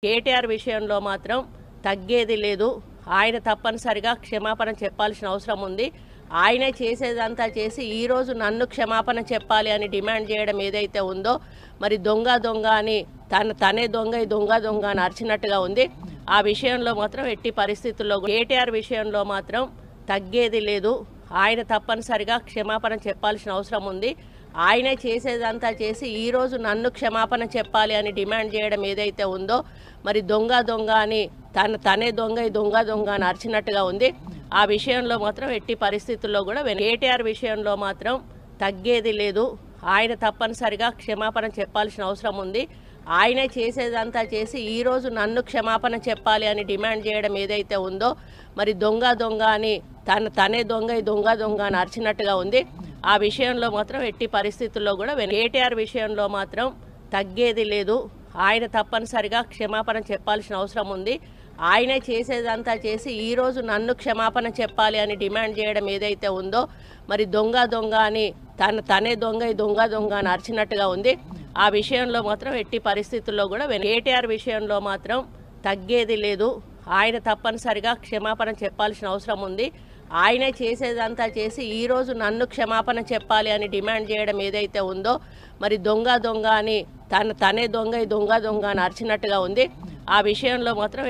కేటీఆర్ విషయంలో మాత్రం తగ్గేది లేదు. ఆయన తప్పనిసరిగా క్షమాపణ చెప్పాల్సిన అవసరం ఉంది. ఆయనే చేసేదంతా చేసి ఈరోజు నన్ను క్షమాపణ చెప్పాలి అని డిమాండ్ చేయడం ఏదైతే ఉందో, మరి దొంగ దొంగ అని తనే దొంగ దొంగ అని అరిచినట్టుగా ఉంది. ఆ విషయంలో మాత్రం ఎట్టి పరిస్థితుల్లో కేటీఆర్ విషయంలో మాత్రం తగ్గేది లేదు. ఆయన తప్పనిసరిగా క్షమాపణ చెప్పాల్సిన అవసరం ఉంది. ఆయనే చేసేదంతా చేసి ఈరోజు నన్ను క్షమాపణ చెప్పాలి అని డిమాండ్ చేయడం ఏదైతే ఉందో, మరి దొంగ దొంగ అని తనే దొంగ దొంగ అని అరిచినట్టుగా ఉంది. ఆ విషయంలో మాత్రం ఎట్టి పరిస్థితుల్లో కూడా కేటీఆర్ విషయంలో మాత్రం తగ్గేది లేదు. ఆయన తప్పనిసరిగా క్షమాపణ చెప్పాల్సిన అవసరం ఉంది. ఆయనే చేసేదంతా చేసి ఈరోజు నన్ను క్షమాపణ చెప్పాలి అని డిమాండ్ చేయడం ఏదైతే ఉందో, మరి దొంగ దొంగ అని తనే దొంగ దొంగ అని అరిచినట్టుగా ఉంది. ఆ విషయంలో మాత్రం ఎట్టి పరిస్థితుల్లో కూడా కేటీఆర్ విషయంలో మాత్రం తగ్గేది లేదు. ఆయన తప్పనిసరిగా క్షమాపణ చెప్పాల్సిన అవసరం ఉంది. ఆయనే చేసేదంతా చేసి ఈరోజు నన్ను క్షమాపణ చెప్పాలి అని డిమాండ్ చేయడం ఏదైతే ఉందో, మరి దొంగ దొంగ అని తనే దొంగ దొంగ అని అరిచినట్టుగా ఉంది. ఆ విషయంలో మాత్రం ఎట్టి పరిస్థితుల్లో కూడా కేటీఆర్ విషయంలో మాత్రం తగ్గేది లేదు. ఆయన తప్పనిసరిగా క్షమాపణ చెప్పాల్సిన అవసరం ఉంది. ఆయనే చేసేదంతా చేసి ఈరోజు నన్ను క్షమాపణ చెప్పాలి అని డిమాండ్ చేయడం ఏదైతే ఉందో, మరి దొంగ దొంగ అని తనే దొంగ దొంగ అని అరిచినట్టుగా ఉంది. ఆ విషయంలో మాత్రం